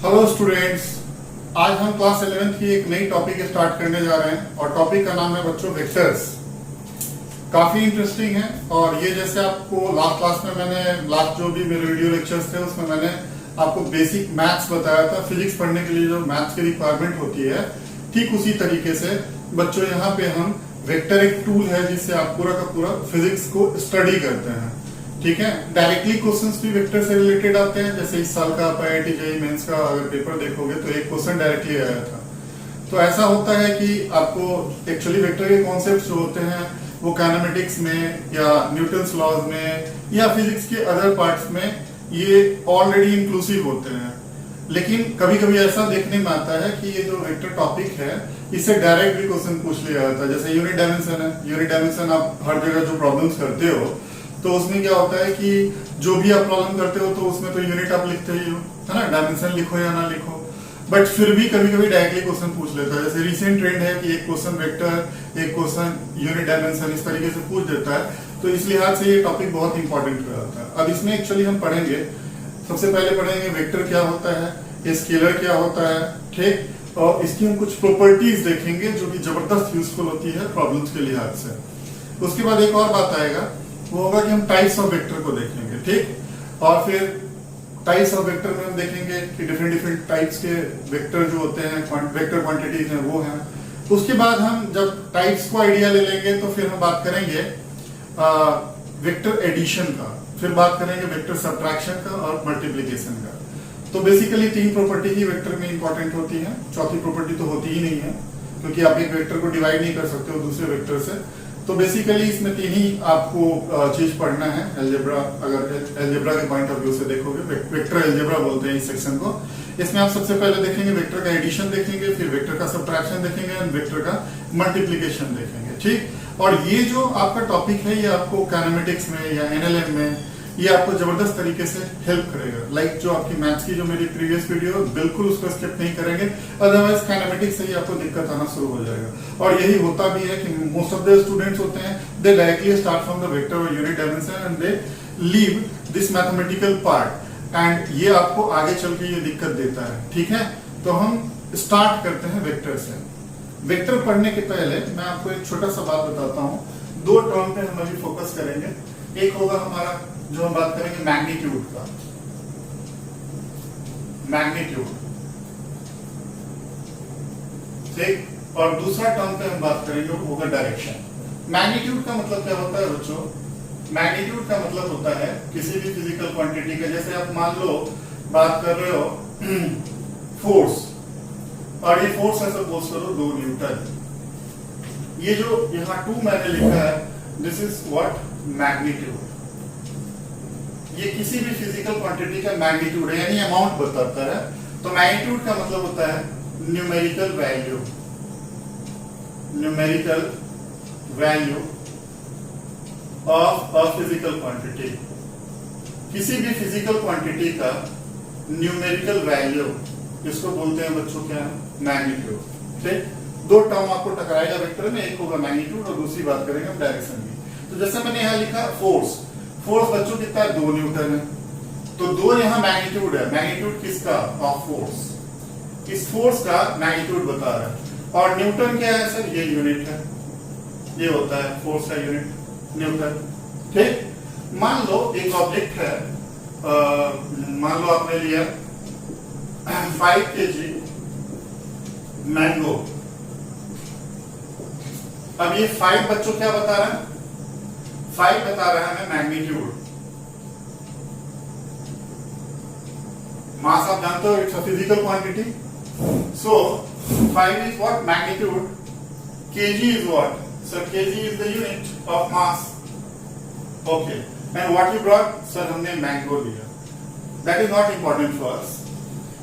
Hello students, आज हम class 11th की एक नई टॉपिक स्टार्ट करने जा रहे हैं और टॉपिक का नाम है बच्चों वेक्टर्स। काफी इंटरेस्टिंग है और ये जैसे आपको लास्ट क्लास में लास्ट जो भी मेरे वीडियो लेक्चर्स थे उसमें मैंने आपको बेसिक मैथ्स बताया था। फिजिक्स पढ़ने के लिए जो मैथ्स की रिक्वायरमेंट होती है ठीक उसी तरीके से बच्चों यहाँ पे हम वेक्टर एक टूल है जिससे आप पूरा का पूरा फिजिक्स को स्टडी करते हैं। ठीक है, डायरेक्टली क्वेश्चंस भी वेक्टर से रिलेटेड आते हैं। जैसे इस साल का IIT JEE मेंस का अगर पेपर देखोगे तो एक क्वेश्चन डायरेक्टली आया था। तो ऐसा होता है कि आपको एक्चुअली वेक्टर के कॉन्सेप्ट जो होते हैं वो काइनेमेटिक्स में या न्यूटन्स लॉज में या फिजिक्स के अदर पार्ट्स में ये ऑलरेडी इंक्लूसिव होते हैं। लेकिन कभी कभी ऐसा देखने में आता है कि ये जो वेक्टर टॉपिक है इससे डायरेक्ट भी क्वेश्चन पूछ लिया जाता है। जैसे यूनिट डायमेंशन है, यूनिट डायमेंशन आप हर जगह जो प्रॉब्लम्स करते हो तो उसमें क्या होता है कि जो भी आप प्रॉब्लम करते हो तो उसमें तो यूनिट आप लिखते ही हो, है ना, डायमेंशन लिखो या ना लिखो। बट फिर भी कभी कभी डायरेक्टली क्वेश्चन पूछ लेता है। जैसे रिसेंट ट्रेंड है कि एक क्वेश्चन वेक्टर, एक क्वेश्चन यूनिट डायमेंशन, इस तरीके से पूछ देता है। तो इस लिहाज से ये टॉपिक बहुत इंपॉर्टेंट हो जाता है। अब इसमें एक्चुअली हम पढ़ेंगे, सबसे पहले पढ़ेंगे वेक्टर क्या होता है, स्केलर क्या होता है, ठीक, और इसकी हम कुछ प्रॉपर्टीज देखेंगे जो कि जबरदस्त यूजफुल होती है प्रॉब्लम्स के लिहाज से। उसके बाद एक और बात आएगा, वो होगा कि हम टाइप्स ऑफ वेक्टर को देखेंगे, ठीक, और फिर टाइप्स ऑफ वेक्टर में हम देखेंगे कि डिफरेंट टाइप्स के वेक्टर जो होते हैं, वेक्टर क्वांटिटीज हैं वो हैं। उसके बाद हम जब टाइप्स को आइडिया ले लेंगे तो फिर हम बात करेंगे वेक्टर एडिशन का, फिर बात करेंगे वेक्टर सब्ट्रैक्शन का और मल्टीप्लीकेशन का। तो बेसिकली तीन प्रॉपर्टी ही वेक्टर में इंपॉर्टेंट होती है, चौथी प्रॉपर्टी तो होती ही नहीं है क्योंकि आप एक वेक्टर को डिवाइड नहीं कर सकते हो दूसरे वेक्टर से। तो बेसिकली इसमें तीन ही आपको चीज पढ़ना है। अलजेब्रा, अगर अलजेब्रा के पॉइंट ऑफ व्यू से देखोगे, वेक्टर अलजेब्रा बोलते हैं इस सेक्शन को। इसमें आप सबसे पहले देखेंगे वेक्टर का एडिशन देखेंगे, फिर वेक्टर का सब्ट्रैक्शन देखेंगे और वेक्टर का मल्टीप्लीकेशन देखेंगे, ठीक। और ये जो आपका टॉपिक है ये आपको काइनेमेटिक्स में या NLM में ये आपको जबरदस्त तरीके से हेल्प करेगा। लाइक जो आपकी मैथ्स की जो मेरी प्रीवियस वीडियो बिल्कुल उसको स्किप नहीं करेंगे, अदरवाइज काइनेमेटिक्स से ही आपको दिक्कत आना शुरू हो जाएगा। और यही होता भी है कि मोस्ट ऑफ द स्टूडेंट्स होते हैं they directly start from the vector और unit dimension and they leave this mathematical part and ये आपको आगे चल के ये दिक्कत देता है, ठीक है। तो हम स्टार्ट करते हैं वेक्टर से। वेक्टर पढ़ने के पहले मैं आपको एक छोटा सा बात बताता हूँ। दो टर्म पे हम अभी फोकस करेंगे। एक होगा हमारा जो हम बात करेंगे मैग्नीट्यूड का, मैग्नीट्यूड, ठीक, और दूसरा टर्म पे हम बात करेंगे वो होगा डायरेक्शन। मैग्नीट्यूड का मतलब क्या होता है बच्चों? मैग्नीट्यूड का मतलब होता है किसी भी फिजिकल क्वांटिटी का। जैसे आप मान लो बात कर रहे हो फोर्स, और ये फोर्स है सपोज करो 2 न्यूटन। ये जो यहाँ 2 मैंने लिखा है दिस इज व्हाट मैग्नीट्यूड। ये किसी भी फिजिकल क्वांटिटी का मैग्नीट्यूड है, यानी अमाउंट बताता है। तो मैग्नीट्यूड का मतलब होता है numerical value, numerical value of a physical quantity. किसी भी फिजिकल क्वांटिटी का न्यूमेरिकल वैल्यू, इसको बोलते हैं बच्चों क्या? मैग्नीट्यूड, ठीक। दो टर्म आपको टकराएगा वेक्टर में, एक होगा मैग्नीट्यूड और दूसरी बात करेंगे हम डायरेक्शन की। तो जैसे मैंने यहाँ लिखा फोर्स, फोर्स बच्चों कितना है? 2 न्यूटन है। तो 2 यहाँ मैग्नीट्यूड है। मैग्नीट्यूड किसका? Of force. इस फोर्स का मैग्नीट्यूड बता रहा है। और न्यूटन क्या है सर? ये यूनिट है, ये होता है फोर्स का यूनिट, न्यूटन, ठीक। मान लो एक ऑब्जेक्ट है, मान लो आपने लिया 5 kg मैंगो। अब ये 5 बच्चों क्या बता रहा है? 5 बता रहा है हमें मैग्नीट्यूड। मास आप जानते हो, it's a physical quantity. So 5 is what? Magnitude. kg is what? Sir kg is the unit of mass. Okay, and what you brought? Sir हमने मैंगो लिया। That is not important for us.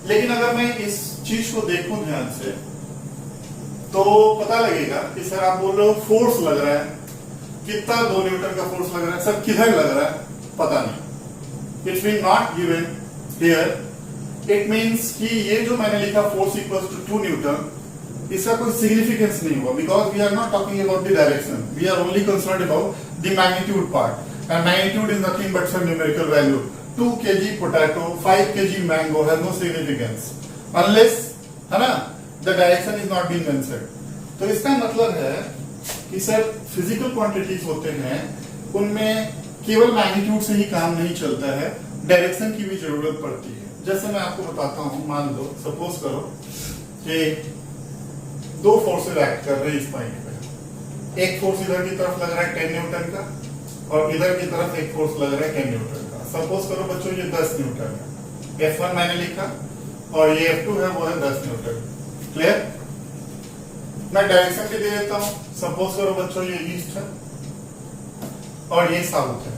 लेकिन अगर मैं इस चीज को देखूं ध्यान से तो पता लगेगा कि सर आप बोल रहे हो फोर्स लग रहा है, कितना? 2 न्यूटन का फोर्स लग रहा है। सर किधर लग रहा है? पता नहीं। It's been not given here. It means कि ये जो मैंने लिखा फोर्स इक्वल्स टू 2 न्यूटन, इसका कोई सिग्निफिकेंस नहीं होगा because we are not talking about the direction, we are only concerned about the magnitude part. And magnitude is nothing but some numerical value. 2 kg potato, 5 kg mango has no significance. Unless, है ना, the direction is not been mentioned. तो इसका मतलब है कि sir physical quantities होते हैं उनमें केवल मैग्नीट्यूड से ही काम नहीं चलता है, डायरेक्शन की भी जरूरत पड़ती है। जैसे मैं आपको बताता हूं, मान लो सपोज करो कि दो फोर्सेस एक्ट कर रहे हैं इस पॉइंट पे। एक फोर्स इधर की तरफ लग रहा है 10 न्यूटन का और इधर की तरफ एक फोर्स लग रहा है 10 न्यूटन का। सपोज करो बच्चों ये 10 न्यूटन है, F1 मैंने लिखा और ये F2 है वो है 10 न्यूटन। क्लियर? मैं डायरेक्शन भी दे देता हूं। सपोज करो बच्चों ये ईस्ट है और ये साउथ है।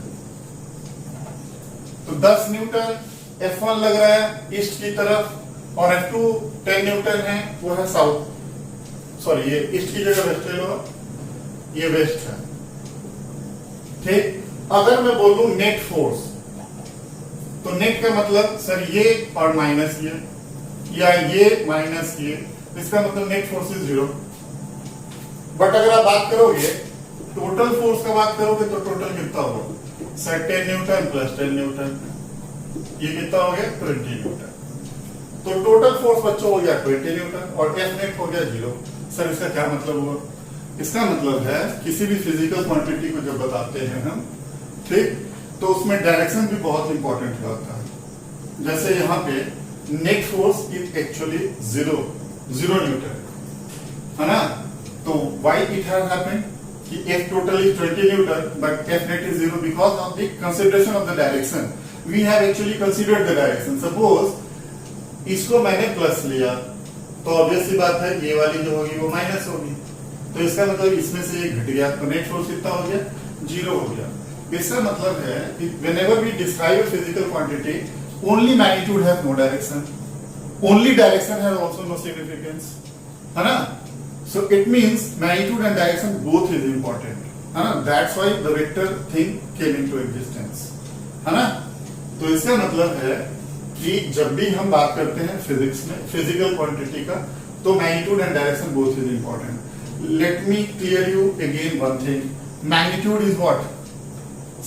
तो 10 न्यूटन F1 लग रहा है ईस्ट की तरफ और F2 10 न्यूटन है वो है साउथ, सॉरी ये ईस्ट की जगह वेस्ट ले लो, ये वेस्ट है। ठीक, अगर मैं बोलूं नेट फोर्स, तो नेट का मतलब सर ये और माइनस ये या ये माइनस ये, इसका मतलब नेट फोर्स इज 0। बट अगर आप बात करोगे टोटल फोर्स का बात करोगे तो टोटल कितना होगा सर 10 न्यूटन प्लस 10 न्यूटन, ये कितना हो गया 20 न्यूटन। तो टोटल फोर्स बच्चों हो गया 20 न्यूटन और एफ नेट हो गया 0। सर इसका क्या मतलब हुआ? इसका मतलब है किसी भी फिजिकल क्वांटिटी को जब बताते हैं हम, ठीक, तो उसमें डायरेक्शन भी बहुत इंपॉर्टेंट होता है। जैसे यहाँ पे net force is actually 0 Newton, है ना। तो व्हाई इट हैज हैपेंड कि F total is 20 Newton but F net is 0 because of the consideration of the direction. We have actually considered the direction. Suppose इसको मैंने plus लिया तो obvious सी बात है ये वाली जो होगी वो माइनस होगी, तो इसका मतलब इसमें से ये घट गया तो नेट फोर्स कितना हो गया 0 हो गया। इसका मतलब है कि whenever we describe a physical quantity only magnitude has no direction, only direction has also no significance, है ना। So it means magnitude and direction both is important, है ना। That's why the vector thing came into existence, है ना। तो इसका मतलब है कि जब भी हम बात करते हैं फिजिक्स में फिजिकल क्वांटिटी का, तो magnitude and direction both is important. Let me clear you again one thing, magnitude is what?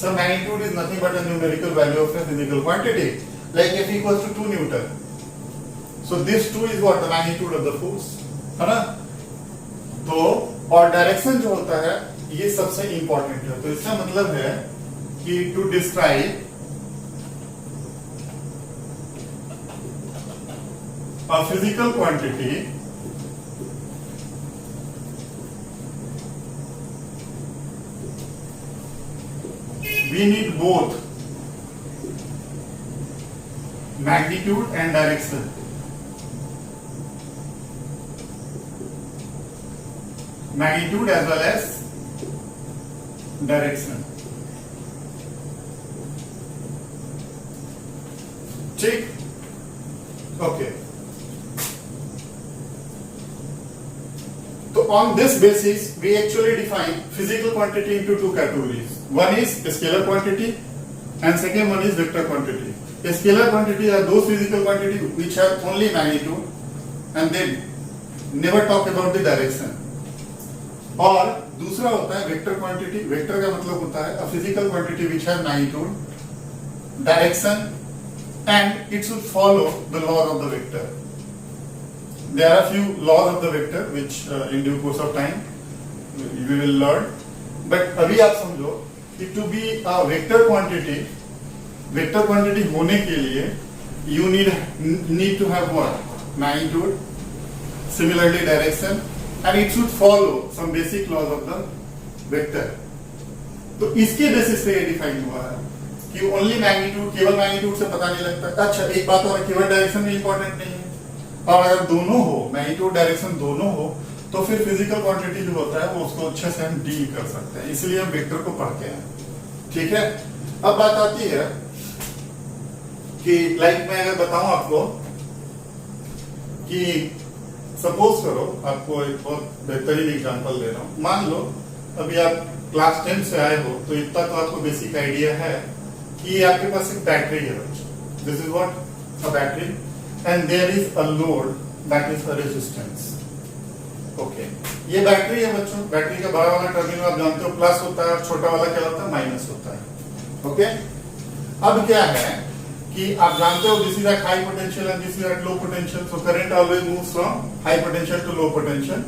Sir magnitude is nothing but a numerical value of a physical quantity, like F equals to 2 Newton. So this 2 is what the magnitude of the force, है ना। तो और direction जो होता है ये सबसे important है। तो इसका मतलब है कि to describe a physical quantity we need both magnitude and direction. Magnitude as well as direction. ठीक, okay. So on this basis, we actually define physical quantity into two categories. One is scalar quantity, and second one is vector quantity. A scalar quantity are those physical quantity which have only magnitude, and they never talk about the direction. और दूसरा होता है vector quantity. Vector का मतलब होता है a physical quantity which has magnitude, direction, and it should follow the laws of the vector. There are few laws of the vector which in due course of time we will learn, but अभी आप समझो कि to be a vector quantity होने के लिए you need to have what? Magnitude, similarly direction, and it should follow some basic laws of the vector. तो इसके basis पे ये डिफाइन हुआ है कि ओनली मैग्नीट्यूड, केवल मैग्नीट्यूड से पता नहीं लगता। अच्छा एक बात और, केवल डायरेक्शन भी इंपॉर्टेंट नहीं है, और अगर दोनों हो, मैग्नीट्यूड डायरेक्शन दोनों हो, तो फिर फिजिकल क्वांटिटी जो होता है वो उसको अच्छे से हम डील कर सकते हैं। इसलिए हम वेक्टर को पढ़ते हैं, ठीक है। अब बात आती है कि लाइक मैं अगर बताऊं आपको कि सपोज करो, आपको एक बहुत बेहतरीन एग्जांपल दे रहा हूं। मान लो अभी आप क्लास 10 से आए हो, तो इतना तो आपको बेसिक आइडिया है कि आपके पास एक बैटरी है। This is what a battery, and there is a load that is a resistance. Okay, ये बैटरी है बच्चों। बैटरी का बड़ा वाला टर्मिनल आप जानते हो प्लस होता है, छोटा वाला क्या होता है माइनस होता है। ओके, अब क्या है कि आप जानते हो this is at high potential and this is at low potential, so current always moves from high potential to low potential,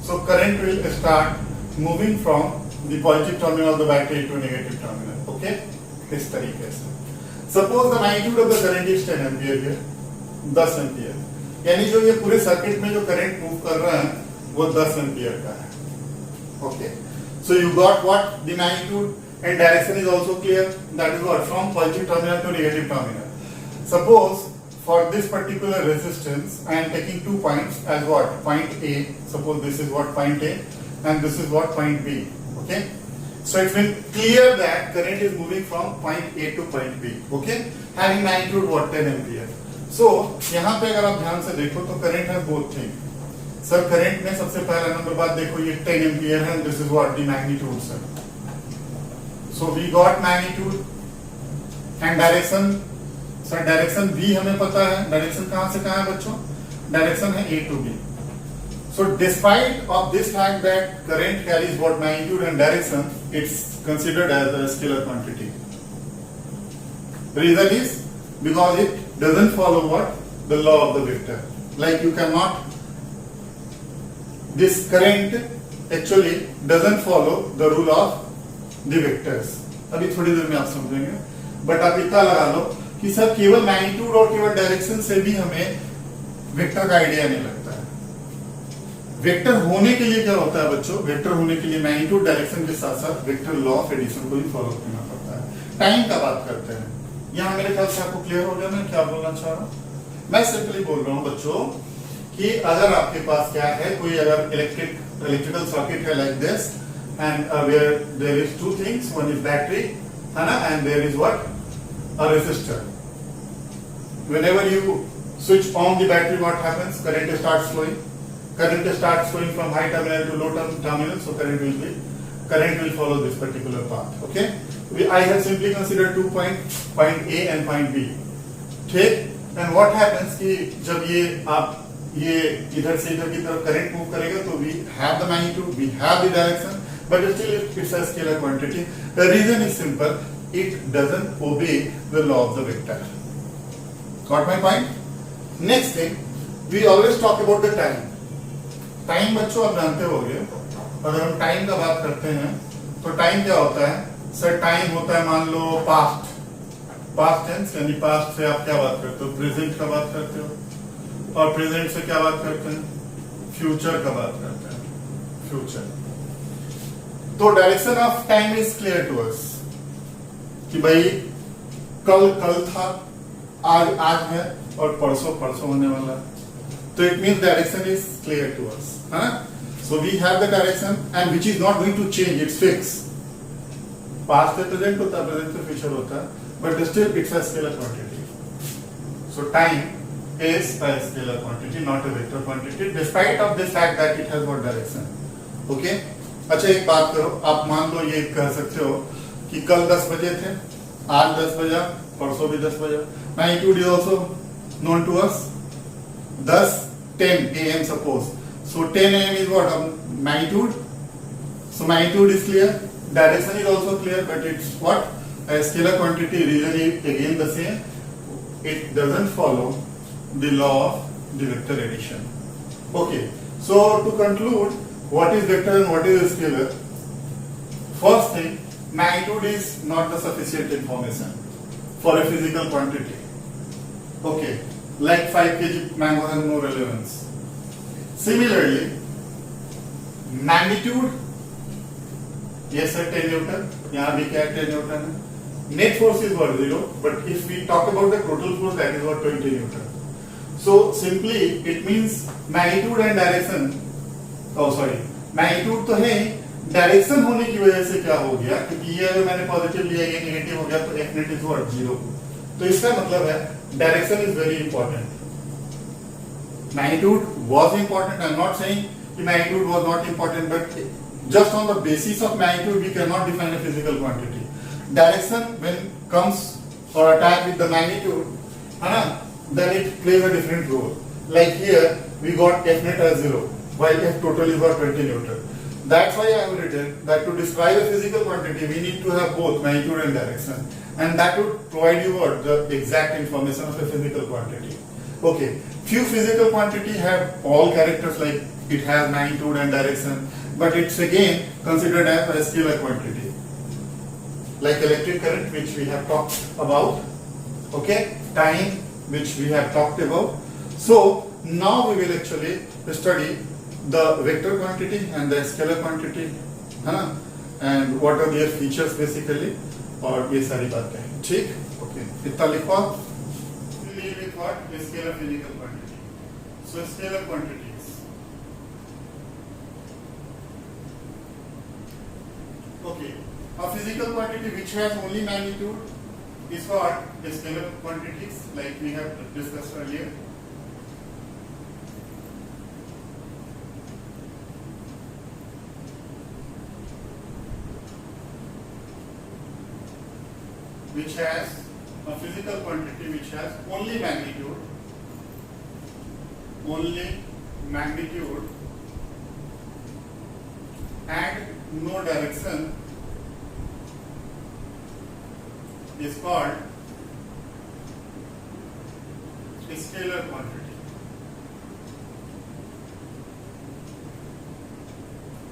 so current will start moving from the positive terminal of the battery to negative terminal, okay, इस तरीके से। Suppose the magnitude of the current is 10 ampere here, 10 ampere, यानी जो ये पूरे circuit में जो current move कर रहा है वो 10 एम्पियर का है, okay. So you got what the magnitude and direction is also clear, that is what, from positive terminal to negative terminal. Suppose for this particular resistance I am taking 2 points as what, point A, suppose this is what point A and this is what point B, okay. So it's been clear that current is moving from point A to point B, okay, having magnitude what, 10 ampere. So यहाँ पे अगर आप ध्यान से देखो तो current has both things. Sir current में सबसे पहला नंबर बात देखो ये 10 एम्पियर है, this is what the magnitude sir. So we got magnitude and direction. Sir direction भी हमें पता है, डायरेक्शन कहां से कहां है बच्चों, डायरेक्शन है A to B. So despite of this fact that current carries what magnitude and direction, it's considered as a scalar quantity. The reason is because it doesn't follow what, the law of the vector. Like you cannot, this current actually doesn't follow the rule of the vectors. अभी थोड़ी देर में आप समझेंगे, but आप इतना लगा लो कि sir केवल मैग्नीट्यूड और केवल डायरेक्शन से भी हमें वेक्टर का आइडिया नहीं लगता है। वेक्टर होने के लिए क्या होता है बच्चों, वेक्टर होने के लिए मैग्नीट्यूड डायरेक्शन के साथ साथ वेक्टर लॉ ऑफ एडिशन को भी फॉलो करना पड़ता है। टाइम का बात करते हैं, यहाँ मेरे ख्याल से आपको क्लियर हो गया मैं क्या बोलना चाह रहा हूँ। मैं सिंपली बोल रहा हूँ बच्चों कि अगर आपके पास क्या है, कोई अगर इलेक्ट्रिकल सर्किट है like this, and where there is 2 things, one is battery, and there is what, a resistor. Whenever you switch on the battery, what happens, current starts flowing. Current starts flowing from high terminal to low terminal, so current will follow this particular path, okay. I have simply considered 2 points, point A and point B, ठीक। and what happens कि जब ये इधर से इधर की तरफ current move करेगा तो we have the magnitude, we have the direction, but still it's a scalar quantity. The reason is simple, it doesn't obey the law of the vector. Got my point? Next thing, we always talk about the time. Time बच्चों आप जानते होंगे, अगर हम time का बात करते हैं तो टाइम क्या होता है सर, टाइम होता है मान लो पास्ट टेंस, यानी पास्ट से आप क्या बात करते हो, प्रेजेंट का बात करते हो, और प्रेजेंट से क्या बात करते हैं, फ्यूचर का बात करते हैं, फ्यूचर। तो direction of time is clear to us कि भाई कल था, आज है और परसों होने वाला है, तो it means direction is clear to us, है ना। So we have the direction and which is not going to change, it's fix. Past से प्रेजेंट होता है, प्रेजेंट से फ्यूचर होता है, but still it's a scalar quantity. So time is a scalar quantity, not a vector quantity, despite of this fact that it has got direction, okay। अच्छा एक बात करो, आप मान लो ये कह सकते हो कि कल 10 बजे थे, आज 10 बजा, परसों भी 10 बजा। Magnitude is also known to us, 10 AM suppose, so 10 AM is what, magnitude, so magnitude is clear, direction is also clear, but it's what, a scalar quantity. Reason is again the same, it doesn't follow the law of the vector addition, okay। So to conclude, what is vector and what is scalar? First thing, magnitude is not the sufficient information for a physical quantity, okay, like 5 kg mango has no relevance. Similarly, magnitude, yes sir, 10 Newton, यहाँ भी क्या 10 Newton है, net force is what, 0, but if we talk about the total force, that is what, 20 Newton. So simply it means magnitude and direction, magnitude तो है, direction होने की वजह से क्या हो गया, क्योंकि ये अगर मैंने पॉजिटिव लिया, ये नेगेटिव हो गया, तो एफ नेट इज व्हाट, 0। तो इसका मतलब है direction is very important. Magnitude was important, I am not saying कि magnitude was not important, but just on the basis of magnitude we can not define a physical quantity. Direction when comes और attach with the magnitude, है ना, then it plays a different role. Like here we got F net as 0 while F total is what, 20 Newton. That's why I have written that to describe a physical quantity, we need to have both magnitude and direction, and that would provide you what the exact information of a physical quantity. Okay, few physical quantity have all characters like it has magnitude and direction, but it's again considered as a scalar quantity, like electric current, which we have talked about. Okay, time, which we have talked about. So now we will actually study the vector quantity and the scalar quantity, and what are their features basically, और ये सारी बातें हैं. ठीक, okay, इतना लिखो. Leave with what? Scalar physical quantity. So scalar quantities. Okay, a physical quantity which has only magnitude is what? Scalar quantities, like we have discussed earlier. Which has a physical quantity which has only magnitude and no direction is called scalar quantity.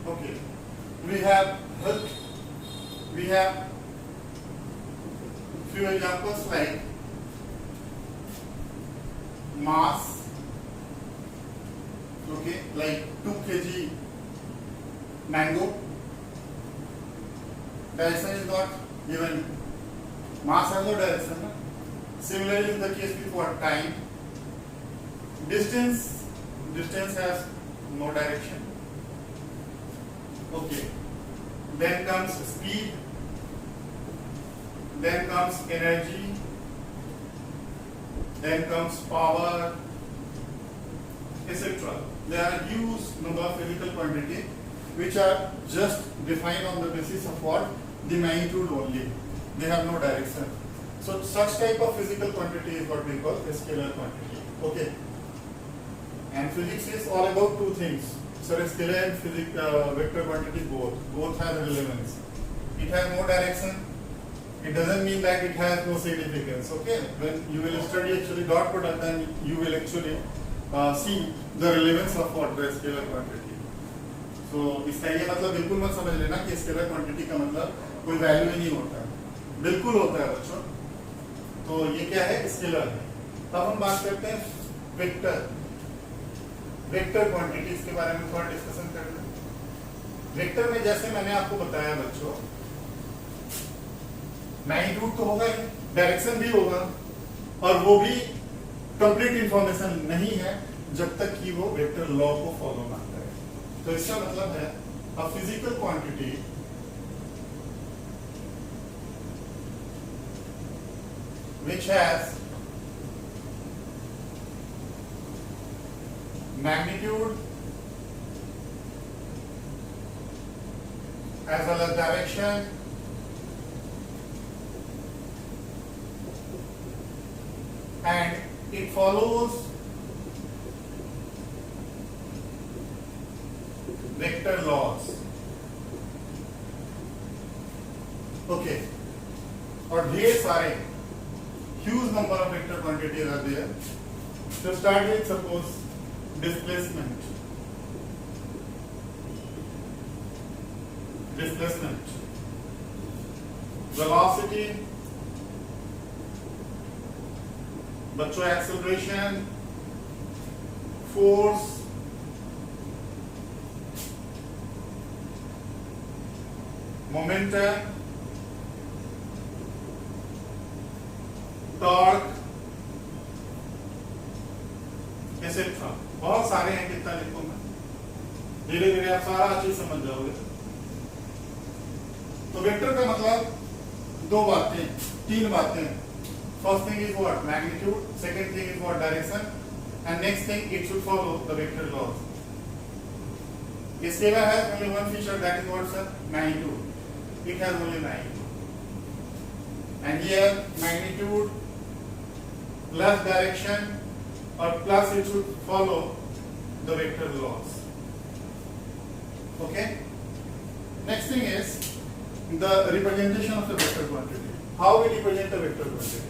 Okay, we have few examples like mass, okay, like 2 kg mango. Direction is not given. Mass has no direction. No? Similarly, in the case before, time. Distance has no direction. Okay. Then comes speed. Then comes energy. Then comes power, etc. There are huge number of physical quantities which are just defined on the basis of what? The magnitude only. They have no direction. So such type of physical quantity is what we call a scalar quantity. Okay. And physics is all about two things. So scalar and vector quantity both have relevance. It has no direction. It doesn't mean that it has no significance. Okay. When you will study actually dot product, then you will actually see the relevance of what the scalar quantity. So इसका ये मतलब बिल्कुल मत समझ लेना कि scalar quantity का मतलब कोई वैल्यू ही नहीं होता, बिल्कुल होता है बच्चों. तो ये क्या है? स्केलर है. तब हम बात करते हैं वेक्टर क्वांटिटीज के बारे में थोड़ा डिस्कशन करते हैं. वेक्टर में जैसे मैंने आपको बताया बच्चों, मैग्नीट्यूड तो होगा ही, डायरेक्शन भी होगा, और वो भी कंप्लीट इंफॉर्मेशन नहीं है जब तक कि वो वेक्टर लॉ को फॉलो ना करे. तो इसका मतलब है अ physical quantity which has magnitude as well as direction and it follows vector laws. Okay, और ढेर सारे huge number of vector quantities are there. To start with, suppose displacement, velocity, बच्चों acceleration, force, momentum, torque, etcetera. बहुत सारे हैं, कितना लिखूं मैं? धीरे धीरे आप सारा चीज समझ जाओगे. तो वेक्टर का मतलब दो बातें, तीन बातें. First thing is what? Magnitude. Second thing is what? Direction. And next thing, it should follow the vector laws. Scalar has only one feature, that is what sir? Magnitude. It has only magnitude. And here magnitude plus direction or plus it should follow the vector laws. Okay, Next thing is the representation of the vector quantity. How we represent the vector quantity?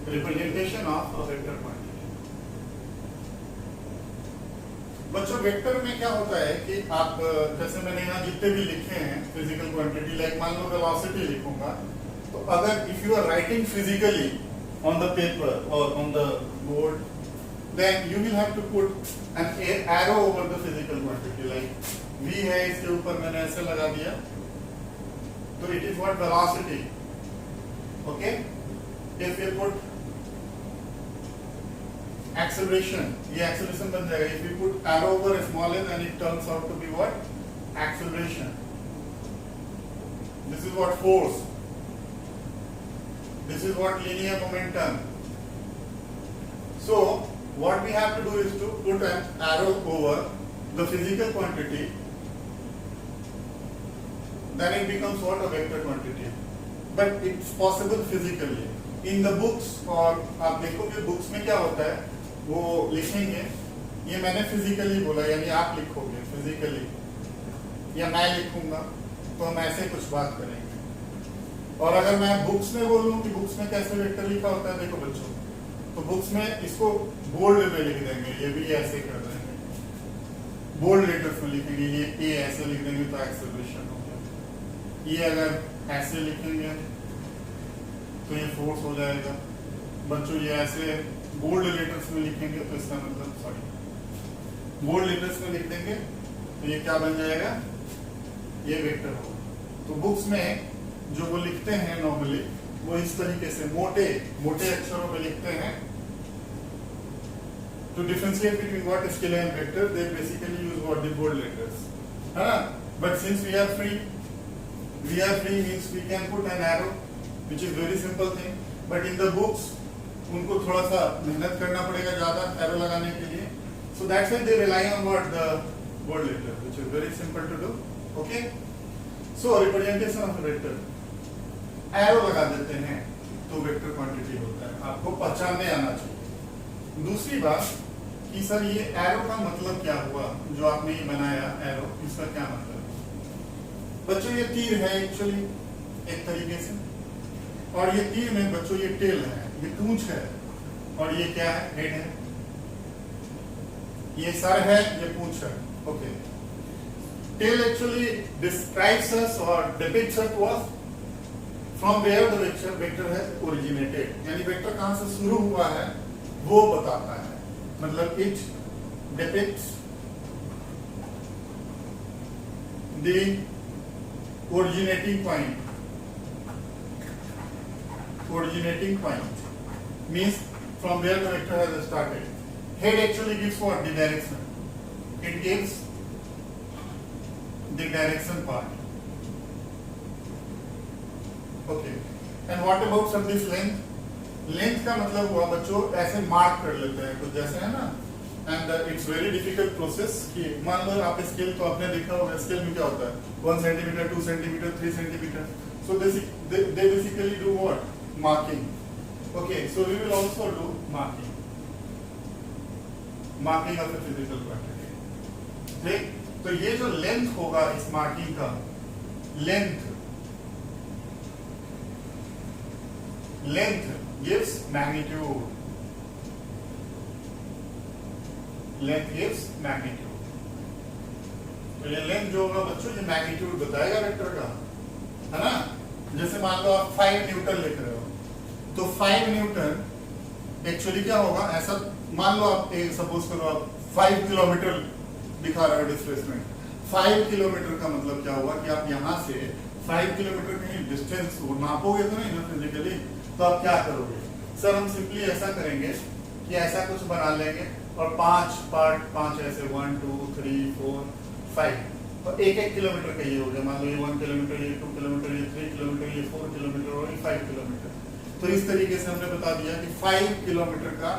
Representation of a vector quantity. बच्चों vector में क्या होता है कि आप जैसे मैंने यहाँ जितने भी लिखे हैं फिजिकल क्वांटिटी, लाइक मान लो वेलोसिटी लिखूंगा, तो अगर if you are writing physically on the paper और on the board, then you will have to put an arrow over the physical quantity, like v है, इसके ऊपर मैंने ऐसे लगा दिया, तो it is what velocity. Okay, if you put acceleration, ये acceleration बन जाएगा. If we put arrow over a small n, then it turns out to be what? Acceleration. This is what force. This is what linear momentum. So what we have to do is to put an arrow over the physical quantity. Then it becomes what? A vector quantity. But it's possible physically. In the books, और आप देखोगे books में क्या होता है, वो लिखेंगे, ये मैंने फिजिकली बोला, यानी आप लिखोगे फिजिकली या मैं लिखूंगा, तो हम ऐसे कुछ बात करेंगे. और अगर मैं बुक्स में बोलूं कि बुक्स में कैसे वेक्टर लिखा होता है, देखो बच्चों, तो बुक्स में इसको बोल्ड में लिख देंगे, ये भी ऐसे कर देंगे, बोल्ड लेटर्स में लिखेंगे, ये ऐसे लिख देंगे तो एक्सेलरेशन हो गया. ये अगर ऐसे लिखेंगे तो ये फोर्स हो जाएगा. बच्चों ये ऐसे बोल्ड लेटर्स में लिखेंगे तो इसका मतलब, सॉरी, बोल्ड लेटर्स में लिख देंगे तो ये क्या बन जाएगा, ये वेक्टर होगा. तो बुक्स में जो वो लिखते हैं नॉर्मली, वो इस तरीके से मोटे मोटे अक्षरों में लिखते हैं. To differentiate between what is scalar and vector, they basically use what the bold letters, है ना. But since we are free means we can put an arrow, which is very simple thing. But in the books, उनको थोड़ा सा मेहनत करना पड़ेगा ज्यादा arrow लगाने के लिए. So that's why they rely on what the bold letter, which is very simple to do. Okay. So representation of a vector, arrow लगा देते हैं तो वेक्टर क्वांटिटी होता है. आपको पहचानने आना चाहिए. दूसरी बात कि सर ये एरो का मतलब क्या हुआ, जो आपने ये बनाया एरो, इसका क्या मतलब है. बच्चों ये तीर है एक्चुअली एक तरीके से, और ये तीर में बच्चों ये टेल है, ये पूंछ है, और ये क्या है, हेड है. ये सर है, ये पूंछ है. Okay. Tail actually describes us और depicts us what from where the vector है ओरिजिनेटेड, यानी वेक्टर कहां से शुरू हुआ है वो बताता है. मतलब it depicts the originating point means from where the vector has started. Head actually gives what? The direction. It gives the direction part. Okay. And what about sir this length? Length का मतलब हुआ बच्चों ऐसे mark कर लेते हैं कुछ जैसे है ना. And it's very difficult process कि मान लो आप स्केल तो आपने देखा होगा, स्केल में क्या होता है 1 centimetre 2 centimetre 3 centimetre. So they basically do what? Marking. Okay, so we will also do marking of a physical quantity. ठीक. तो ये जो लेंथ होगा इस मार्किंग का, length gives magnitude. Length gives magnitude. तो ये लेंथ जो होगा बच्चों ये मैग्नीट्यूड बताएगा वेक्टर का, है ना. जैसे मान लो आप 5 न्यूटन लिख रहे हो, तो 5 न्यूटन एक्चुअली क्या होगा, ऐसा मान लो आप सपोज करो आप 5 किलोमीटर दिखा रहे हो डिस्प्लेसमेंट. 5 किलोमीटर का मतलब क्या हुआ कि आप यहाँ से 5 किलोमीटर कहीं डिस्टेंस नापोगे तो नहीं ना फिजिकली, तो आप क्या करोगे सर, हम सिंपली ऐसा करेंगे कि ऐसा कुछ बना लेंगे और 5 पार्ट, 5 ऐसे 1 2 3 4 5, और 1-1 किलोमीटर का ये हो गया. मान लो ये 1 किलोमीटर, ये 2 किलोमीटर, ये 3 किलोमीटर, ये 4 किलोमीटर और ये 5 किलोमीटर. तो इस तरीके से हमने बता दिया कि 5 किलोमीटर का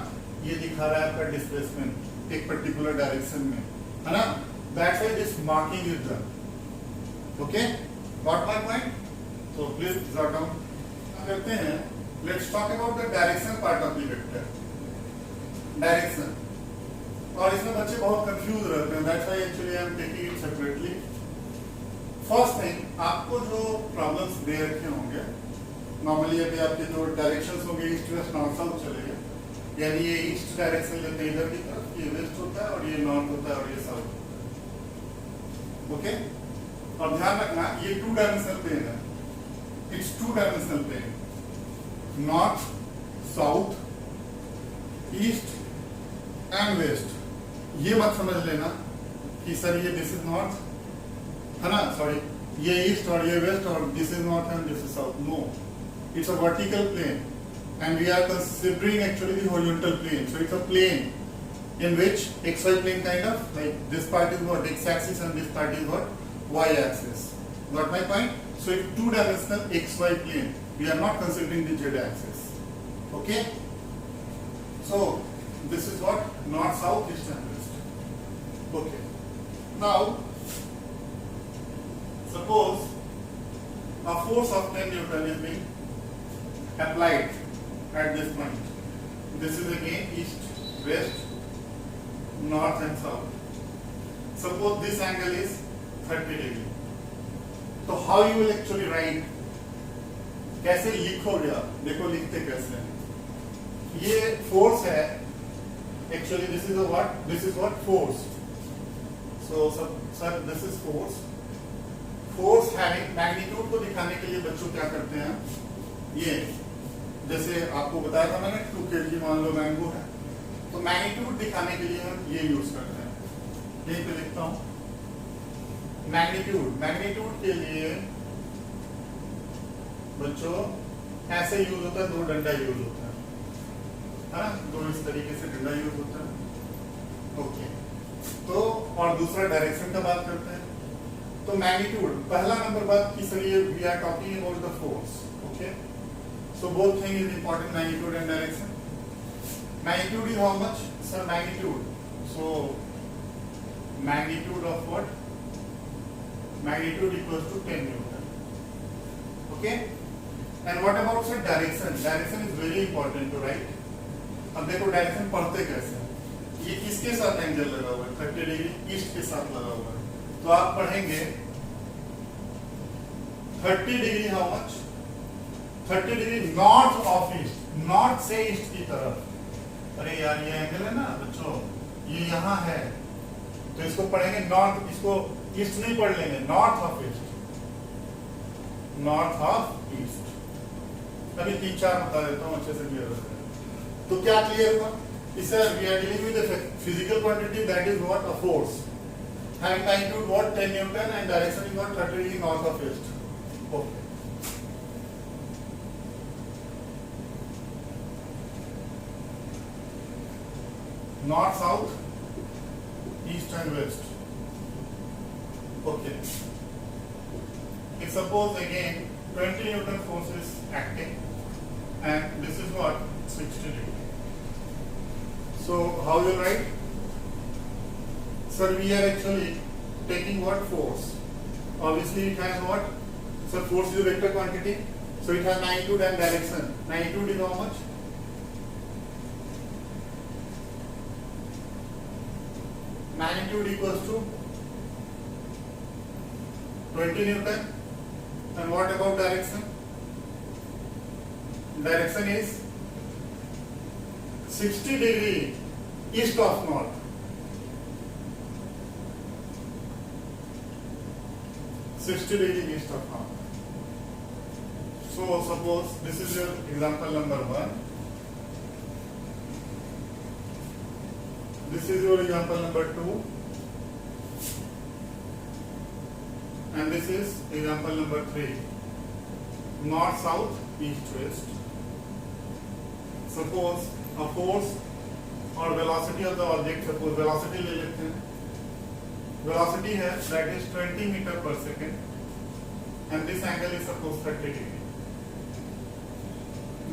ये दिखा रहा है आपका डिस्प्लेसमेंट एक पर्टिकुलर डायरेक्शन में, है ना. That's why this marking is done. Okay, got my point. So please jot down. करते हैं, let's talk about the direction part of the vector. Direction, और इसमें बच्चे बहुत कंफ्यूज रहते हैं, that's why actually I am taking it separately. First thing, आपको जो प्रॉब्लम्स दे रखे होंगे, नॉर्मली अभी आपके जो डायरेक्शंस होंगे ईस्ट वेस्ट नॉर्थ साउथ चलेगा, यानी ये ईस्ट डायरेक्शन लेते हैं इधर की तरफ, ये वेस्ट होता है और ये नॉर्थ होता है और ये साउथ होता है। ओके, और ध्यान रखना ये 2 डायमेंशनल प्लेन है, it's 2 dimensional plane, north south east and west. ये मत समझ लेना कि सर ये दिस इज नॉर्थ है ना, सॉरी ये ईस्ट और ये वेस्ट और this is north and this is south. No, it's a vertical plane and we are considering actually the horizontal plane. So it's a plane in which xy plane kind of, like this part is what x axis and this part is what y axis. Got my point? So it's 2 dimensional xy plane. We are not considering the z axis. Okay? So this is what north south east and west. Okay. Now suppose a force of 10 Newton is being applied at this point. This is again east, west, north and south. Suppose this angle is 30 degree. So how you will actually write? कैसे लिखोगे आप? देखो लिखते कैसे हैं। ये force है। Actually this is a what? This is what? Force. So sir this is force. Force having magnitude को दिखाने के लिए बच्चों क्या करते हैं? ये जैसे आपको बताया था मैंने 2 kg मान लो मैंगो है, तो मैग्नीट्यूड दिखाने के लिए हम ये यूज करते हैं। यहीं पे लिखता हूं मैग्नीट्यूड। मैग्नीट्यूड के लिए बच्चों ऐसे यूज होता है, 2 डंडा यूज होता है ना, 2 इस तरीके से डंडा यूज होता है। ओके, तो और दूसरा डायरेक्शन का बात करते हैं। तो मैग्नीट्यूड, पहला नंबर बात की सर ये we are talking about the force. Okay, so both thing is important, magnitude and direction. Magnitude is how much? Sir, magnitude. So magnitude of what? Magnitude equals to 10 Newton. Okay? And what about sir direction? Direction is very important to write. अब देखो direction पढ़ते कैसे हैं? ये किसके साथ angle लगा हुआ है? 30 डिग्री ईस्ट के साथ लगा हुआ है। तो आप पढ़ेंगे 30 degree how much? 30 degree north of east, north से ईस्ट की तरफ। अरे यार ये एंगल है ना बच्चों, ये यहाँ है, तो इसको पढ़ेंगे नॉर्थ, इसको ईस्ट नहीं पढ़ लेंगे, north of east, north of east. अभी 3-4 बता देता हूँ अच्छे से क्लियर हो जाएगा। तो क्या क्लियर हुआ? इसे we are dealing with the physical quantity that is what? A force having magnitude what? 10 Newton and direction is what? 30 degree north of east. Okay. North, south, east and west. Okay. If suppose again 20 Newton force is acting and this is what? 60 degree. So how you write? Sir, we are actually taking what? Force. Obviously it has what? So force is a vector quantity. So it has magnitude and direction. Magnitude is how much? Magnitude equals to 20 Newton. And what about direction? Direction is 60 degree east of north. East of north. So suppose this is your example number 1. This is your example number 2. And this is example number 3. North, south, east, west. Suppose a force or velocity of the object, suppose velocity ले लेते हैं. Velocity है that is 20 meter per second and this angle is suppose 30 degree.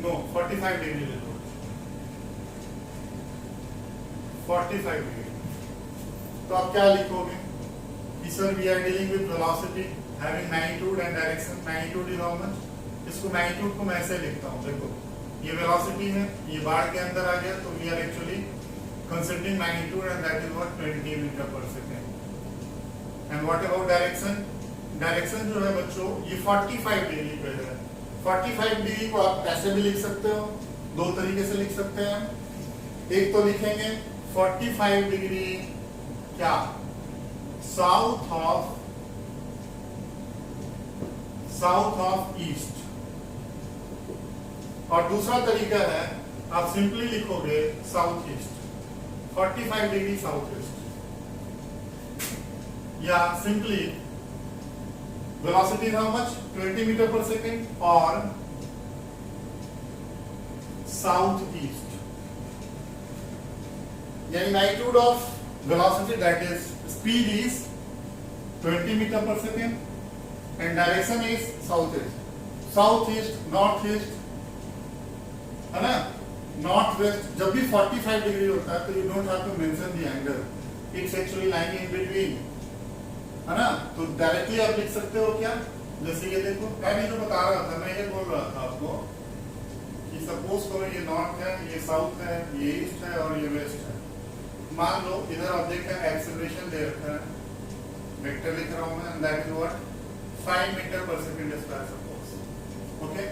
No, 45 degree ले लो. 45 degree. तो आप क्या लिखोगे? कि sir we are dealing with velocity having magnitude and direction. Magnitude is how much? इसको मैग्नीट्यूड को मैं ऐसे लिखता हूँ, देखो ये वेलोसिटी है, ये बाढ़ के अंदर आ गया, तो we are actually considering magnitude and that is what 20 metre per second. And what about direction? Direction जो है बच्चों ये 45 डिग्री पे है। 45 डिग्री को आप ऐसे भी लिख सकते हो, दो तरीके से लिख सकते हैं। एक तो लिखेंगे 45 डिग्री क्या साउथ ऑफ ईस्ट, और दूसरा तरीका है आप सिंपली लिखोगे south east, 45 degree south east, या simply velocity how much 20 metre per second और साउथ ईस्ट, यानी magnitude of velocity that is speed is 20 metre per second and direction is south east, north east, है ना, north west. जब भी 45 degree होता है तो you don't have to mention the angle, it's actually lying in between, है ना। तो डायरेक्टली आप लिख सकते हो क्या, जैसे ये देखो मैं भी जो बता रहा था, मैं ये बोल रहा था आपको कि सपोज करो ये नॉर्थ है, ये साउथ है, ये ईस्ट है और ये वेस्ट है। मान लो इधर ऑब्जेक्ट का एक्सेलरेशन दे रखा है, वेक्टर लिख रहा हूं मैं, that is what 5 metre per second square suppose, okay,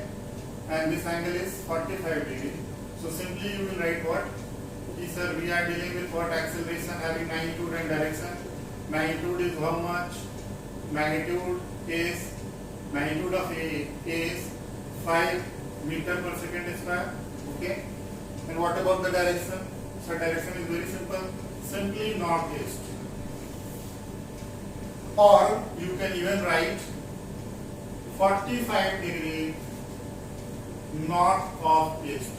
and this angle is 45 degree. So simply you will write what कि sir we are dealing with what acceleration having magnitude and direction. Magnitude is how much, magnitude of A is 5 meter per second square, okay, and what about the direction? So direction is very simple, simply northeast, or you can even write 45 degree north of east,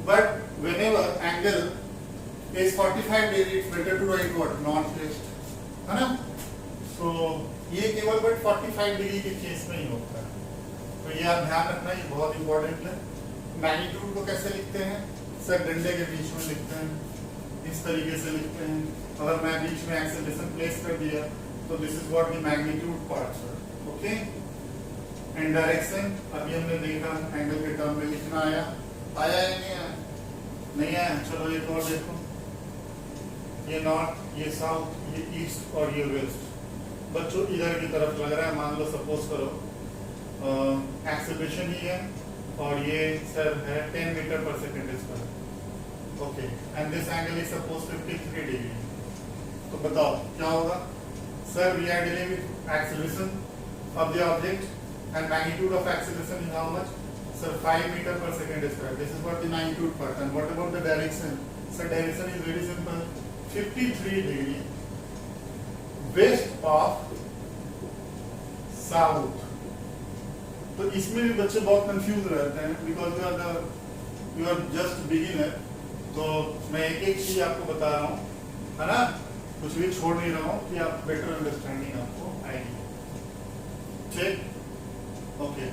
but whenever angle is 45 degree it's better to write what northeast, है ना। so ये केवल but 45 degree के case में ही होता है, तो ये आप ध्यान रखना, ये बहुत इंपॉर्टेंट है। मैग्नीट्यूड को कैसे लिखते हैं सर, डंडे के बीच में लिखते हैं, इस तरीके से लिखते हैं। अगर मैं बीच में एक्सेलरेशन प्लेस कर दिया तो this is what the magnitude part sir, okay. And direction अभी हमने देखा एंगल के टर्म में लिखना आया या नहीं आया? नहीं आया, चलो एक और देखो, ये नॉर्थ, ये साउथ, ये ईस्ट और ये वेस्ट। बच्चों इधर की तरफ लग रहा है, मान लो सपोज करो एक्सेलरेशन ही है और ये सर है 10 metre per second square, okay, and this angle is suppose 53 degree. तो बताओ क्या होगा sir, we are dealing with acceleration of the object and magnitude of acceleration is how much sir 5 metre per second square, this is what the magnitude part. And what about the direction sir, direction is very simple, 53 degree west of south. तो इसमें भी बच्चे बहुत confuse रहते हैं because you are just beginner, तो मैं एक एक चीज आपको बता रहा हूँ, है ना, कुछ भी छोड़ नहीं रहा हूँ कि आप बेटर अंडरस्टैंडिंग आपको आएगी, ठीक, ओके।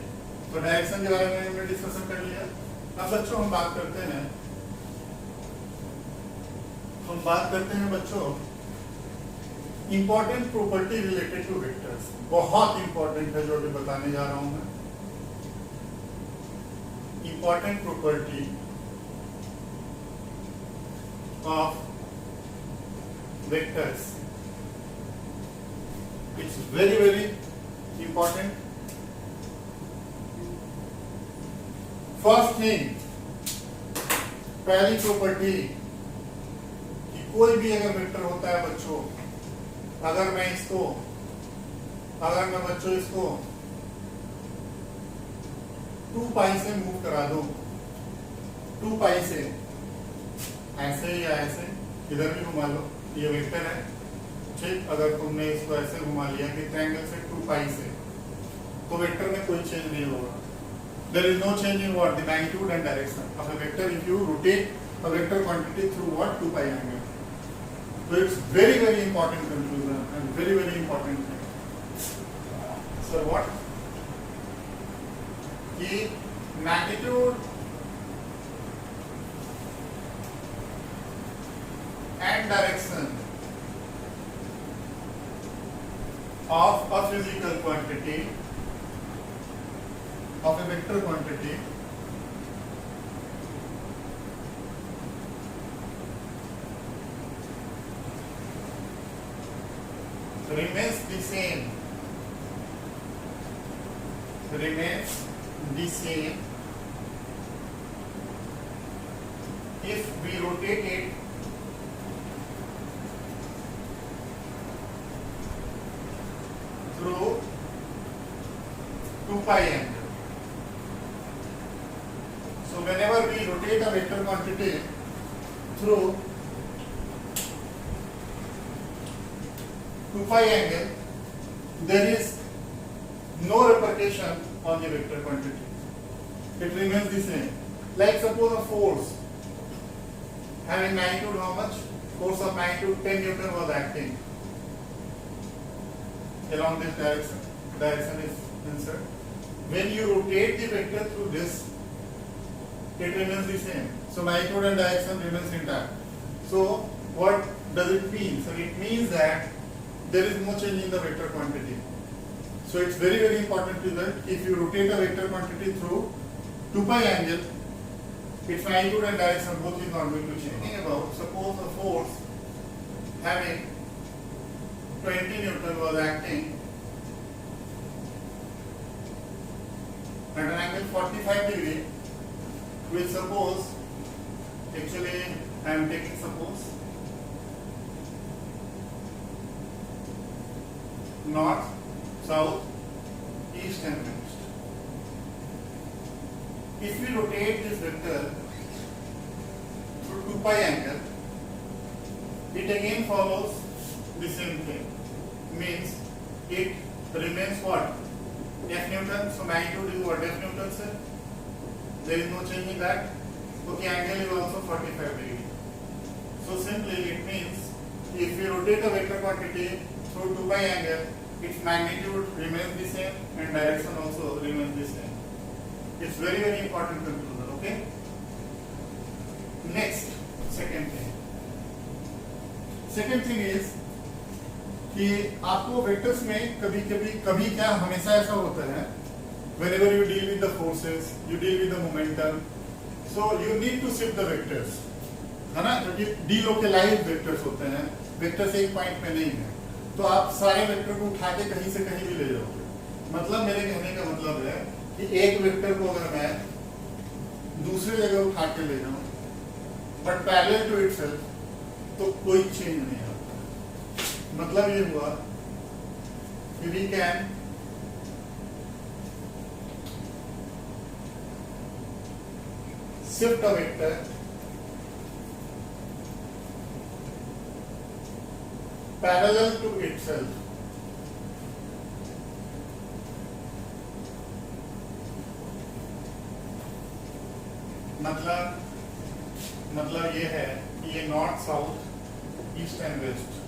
तो डायरेक्शन के बारे में हमने डिस्कशन कर लिया। अब बच्चों हम बात करते हैं बच्चों important property related two vectors, बहुत इंपॉर्टेंट है जो अभी बताने जा रहा हूं मैं। Important property of vectors, it's very very important. First thing, पहली प्रॉपर्टी कि कोई भी अगर वेक्टर होता है बच्चों, अगर मैं बच्चों इसको 2 पाई से मूव करा दूं, 2 पाई से ऐसे या ऐसे, इधर भी घुमा लो, ये वेक्टर है, ठीक। अगर तुमने इसको ऐसे घुमा लिया कि ट्रायंगल से 2 पाई से, तो वेक्टर में कोई चेंज नहीं होगा। There is no change in what the magnitude and direction of a vector if you rotate a vector quantity through what 2 pi angle. So it's very very important conclusion and very very important thing. So what? कि magnitude and direction of a physical quantity of a vector quantity remains the same if we rotate it through 2 pi angle. So whenever we rotate a vector quantity through 2 pi angle, there is no repercussion on the vector quantity. It remains the same. Like suppose a force having magnitude how much? Force of magnitude 10 Newton was acting along this direction. Direction is insert. When you rotate the vector through this, it remains the same. So magnitude and direction remains intact. So what does it mean? So it means that there is no change in the vector quantity. So it's very, very important to that if you rotate a vector quantity through 2 pi angle, its magnitude and direction both is not going to change. Thinking about suppose a force having 20 Newton was acting at an angle 45 degree with suppose, actually I am taking suppose north, south, east and west. If we rotate this vector through 2 pi angle, it again follows the same thing. Means it remains what? F Newton. So magnitude is what? F Newton, sir. There is no change in that. Okay, angle is also 45 degree. So simply it means if we rotate a vector quantity through 2 pi angle, its magnitude remains the same and direction also remains the same. It's very, very important conclusion. Okay. Next, second thing is कि आपको vectors में कभी क्या हमेशा ऐसा होता है whenever you deal with the forces, you deal with the momentum, so you need to shift the vectors, है ना, क्योंकि delocalized vectors होते हैं, वेक्टर्स एक पॉइंट पे नहीं है, तो आप सारे वेक्टर को उठा के कहीं से कहीं भी ले जाओगे. मतलब मेरे कहने का मतलब है कि एक वेक्टर को अगर मैं दूसरी जगह उठा के ले जाऊं बट पैरेलल टू इटसेल्फ, तो कोई चेंज नहीं आता. मतलब ये हुआ कि we can shift a vector parallel to itself. मतलब ये है कि ये north, south, east and west.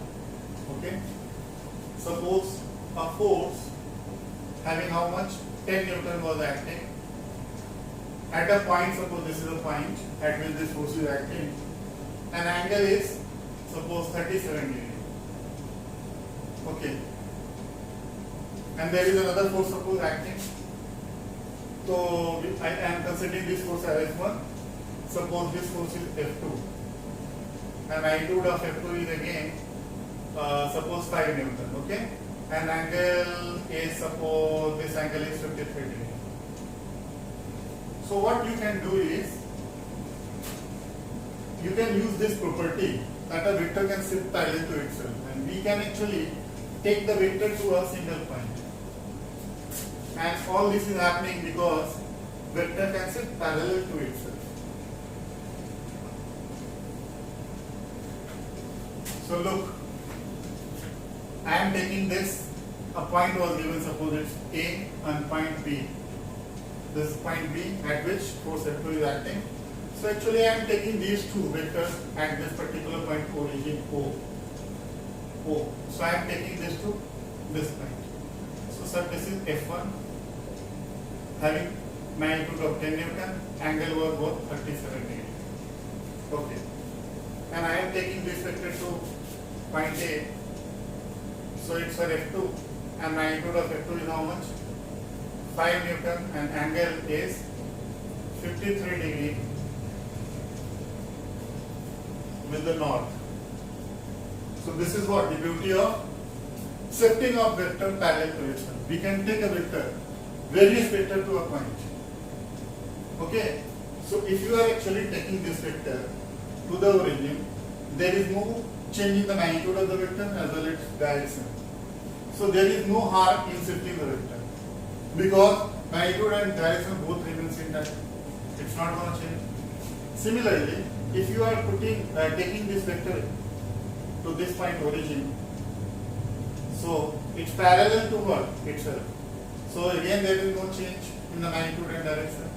Okay. Suppose a force having how much 10 Newton was acting at a point. Suppose this is a point at which this force is acting. An angle is suppose 37 degree. Okay. And there is another force suppose acting. So I am considering this force as F1. Suppose this force is F2. And magnitude of F2 is again suppose 5 Newton, okay, and angle is, suppose this angle is 53 degree. So what you can do is you can use this property that a vector can shift parallel to itself, and we can actually take the vector to a single point, and all this is happening because vector can shift parallel to itself. So look, I am taking this, a point was given, suppose it's A and point B. This is point B at which force F2 is acting. So actually I am taking these two vectors at this particular point, origin O. So I am taking this to this point. So sir, this is F1 having magnitude of 10 Newton, angle was both 37 degree. Okay. And I am taking this vector to point A. So it's for F2 and magnitude of F2 is how much? 5 Newton and angle is 53 degree with the north. So this is what the beauty of shifting of vector parallel to each other. We can take a vector, various vector to a point. Okay. So if you are actually taking this vector to the origin, there is no change in the magnitude of the vector as well as its direction. So there is no harm in shifting the vector because magnitude and direction both remains intact. It's not going to change. Similarly, if you are taking this vector to this point origin, so it's parallel to what? Itself. So again there is no change in the magnitude and direction.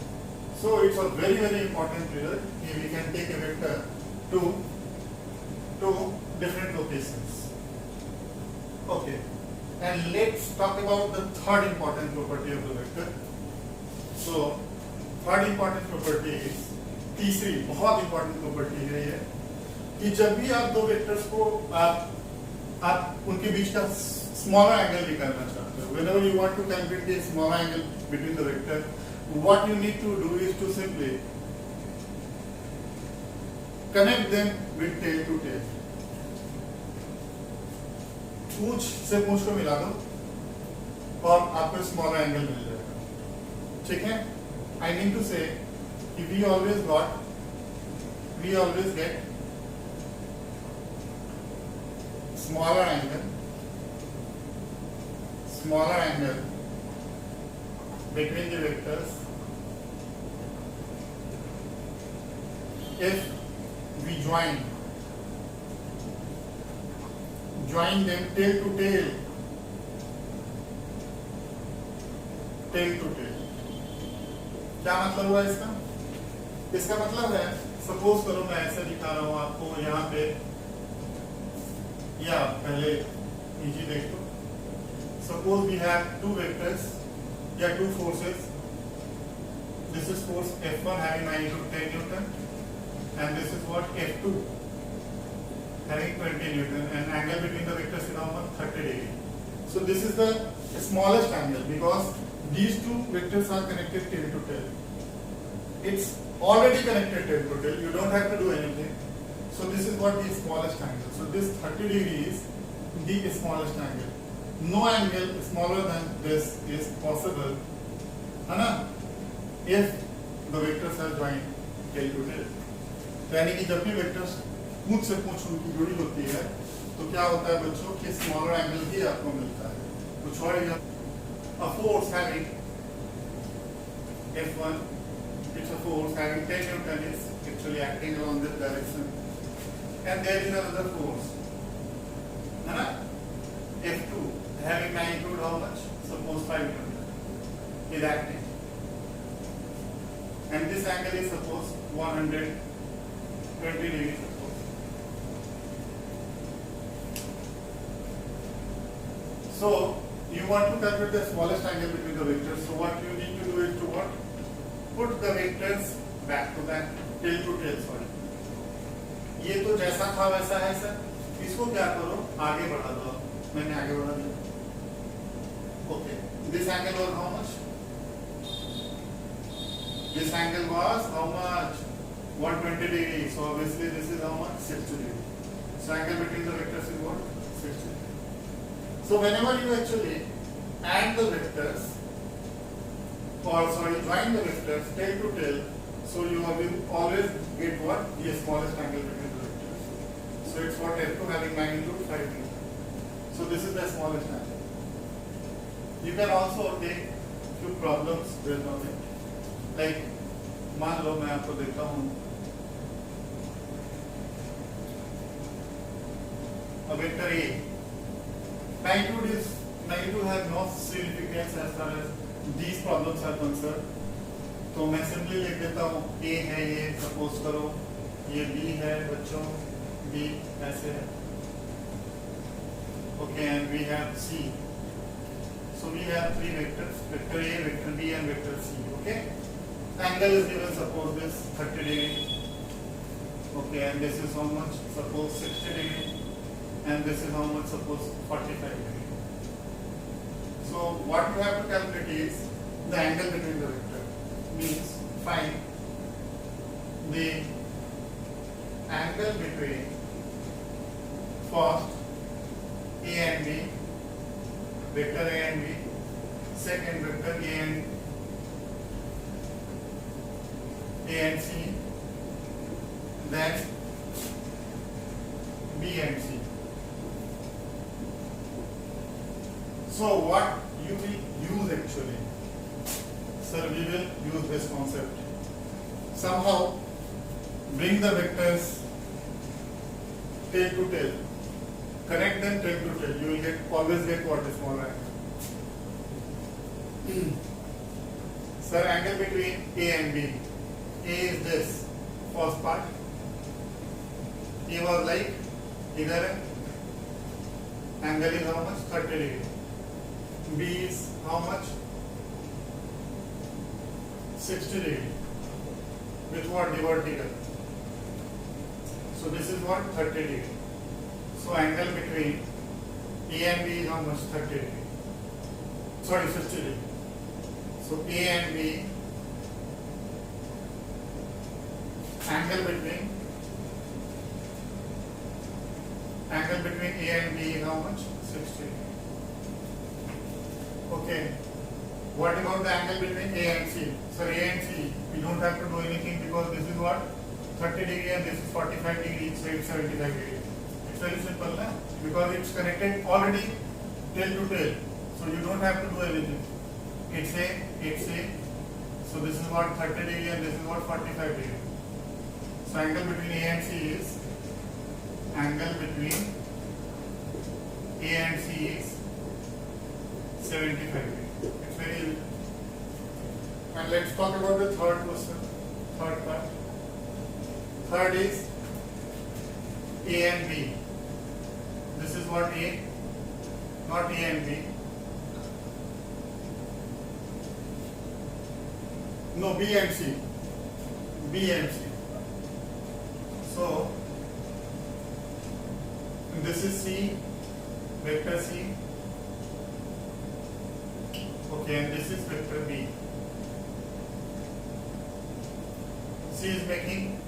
So it's a very important result. We can take a vector to different locations. Okay. And let's talk about the third important property of the vector. So third important property is तीसरी बहुत important property है ये कि जब भी आप दो vectors को आप उनके बीच का स्मॉलर एंगल निकालना चाहते हो, whenever you want to calculate the smaller angle between the vector, what you need to do is to simply connect them with tail to tail. पूंछ से पूंछ को मिला दो और आपको स्मॉलर एंगल मिल जाएगा. ठीक है. I mean to say we always get smaller angle between the vectors if we join them tail to tail. क्या मतलब हुआ इसका? इसका मतलब है, सपोज करो मैं ऐसे दिखा रहा हूं आपको यहाँ पे, या पहले इजी देख लो. Suppose we have two vectors या two forces. This is force F1 having magnitude 10 Newton and this is what F2 having 20 Newton and angle between the vectors is around 30 degree. So this is the smallest angle because these two vectors are connected tail to tail. It's already connected tail to tail. You don't have to do anything. So this is what the smallest angle. So this 30 degree is the smallest angle. No angle smaller than this is possible, है ना? If the vectors are joined tail to tail. तो यानी कि जब भी vectors पूंछ से पूंछ उनकी जुड़ी होती है, तो क्या होता है बच्चों कि स्मॉलर एंगल ही आपको मिलता है. कुछ और a force having F1, it's a force having 10 Newton is actually acting along this direction, and there is another force, F2 having magnitude how much? Suppose 5 Newton is acting, and this angle is suppose 120 degrees. So you want to calculate the smallest angle between the vectors. So what you need to do is to what? Put the vectors back to back, tail to tail. Sorry. ये तो जैसा था वैसा है sir. इसको क्या करो? आगे बढ़ा दो. मैंने आगे बढ़ा दिया. Okay. This angle was how much? This angle was how much? 120 degrees. So obviously this is how much? 60 degrees. So angle between the vectors is what? 60 degrees. So whenever you actually add the vectors, join the vectors tail to tail, so you will always get what? The smallest angle between the vectors. So it's what F2 having magnitude 5 Newton. So this is the smallest angle. You can also take few problems based on it. Like, मान लो मैं आपको देता हूँ a vector A. Magnitude has no significance as far as these problems are concerned. तो मैं simply लिख देता हूँ A है ये, सपोज करो ये B है बच्चों, B ऐसे है. Okay, and we have C. So we have three vectors: vector A, vector B, and vector C. Okay. Angle is given, suppose this 30 degree. Okay, and this is how much? Suppose 60 degree. And this is how much? Suppose 45 degree. So what you have to calculate is the angle between the vector. Means find the angle between first A and B, vector A and B, second vector A and C, then B and C. So what you will use actually? Sir, we will use this concept. Somehow bring the vectors tail to tail. Connect them tail to tail. You will always get what is small angle. Sir, angle between A and B. A is this first part. A was like either angle is how much? 30 degree. B is how much? 60 degree. With what? The vertical. So this is what? 30 degree. So angle between A and B is how much? 30 degree. Sorry, 60 degree. So A and B, angle between A and B is how much? 60 degree. Okay. What about the angle between A and C? So A and C, we don't have to do anything because this is what? 30 degree and this is 45 degree, so it's 75 degree. It's very simple, na? Because it's connected already tail to tail. So you don't have to do anything. It's A. So this is what 30 degree and this is what 45 degree. So angle between A and C is 75 degree. It's very easy. And let's talk about the third question. Third part. Third is A and B. This is what A, not A and B. No, B and C. B and C. So this is C, vector C. Okay, and this is vector B. C is making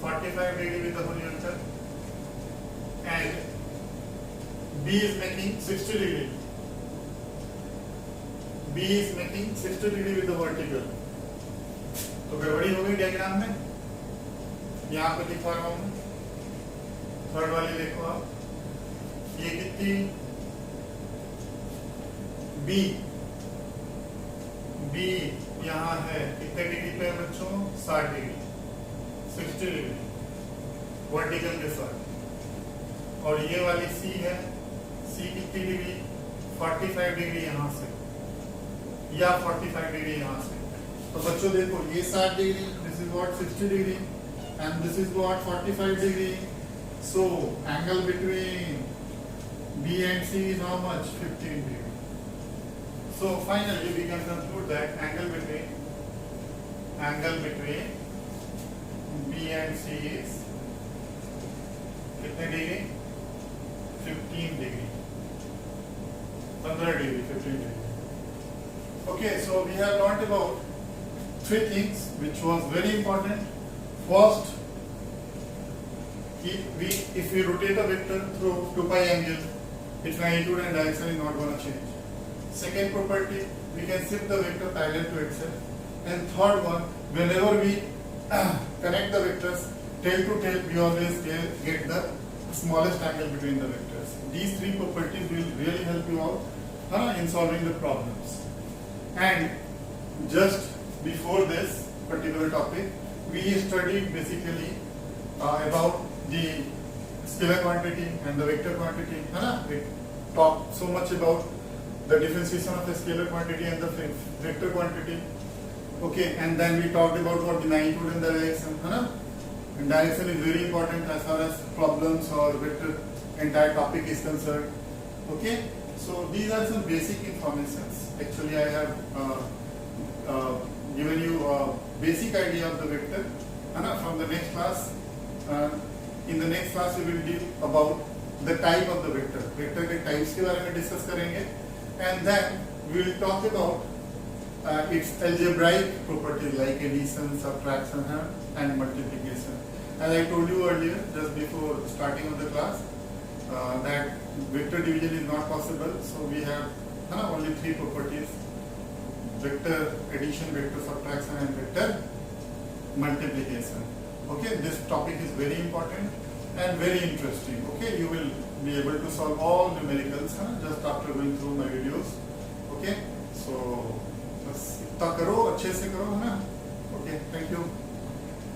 45 degree with the horizontal and B is making 60 degree. B is making 60 degree with the vertical. तो गड़बड़ी हो गई diagram में. यहाँ पे दिखा रहा हूँ. थर्ड वाली देखो आप. ये कितनी B यहाँ है कितने डिग्री पे है बच्चों? 60 डिग्री, 60 डिग्री वर्टिकल के साथ. और ये वाली C है. C कितनी डिग्री? 45 डिग्री यहाँ से या 45 डिग्री यहाँ से. तो बच्चों देखो ये 60 degree, this is what 60 degree and this is what 45 degree. So angle between B and C is how much? 15 degree. So finally we can conclude that angle between B and C is कितने degree? 15 degree. 15 degree, 15 degree. Okay, so we have learnt about three things which was very important. First, if we rotate a vector through 2 pi angle, its magnitude and direction is not going to change. Second property, we can shift the vector parallel to itself. And third one, whenever we connect the vectors tail to tail, we always get the smallest angle between the vectors. These three properties will really help you out in solving the problems. And just before this particular topic, we studied basically about the scalar quantity and the vector quantity. We talked so much about the differentiation of the scalar quantity and the vector quantity. Okay, and then we talked about what the magnitude and the direction. And direction is very important as far as problems or vector entire topic is concerned. Okay, so these are some basic informations. Actually, I have given you a basic idea of the vector. From the next class, in the next class we will deal about the type of the vector के types के बारे में discuss करेंगे, and then we will talk about its algebraic properties like addition, subtraction, and multiplication. As I told you earlier, just before starting of the class, that vector division is not possible. So we have only three properties: vector addition, vector subtraction, and vector multiplication. Okay, this topic is very important and very interesting. Okay, you will be able to solve all numericals just after going through my videos. Okay, so बस इतना करो, अच्छे से करो, है ना. Okay, thank you.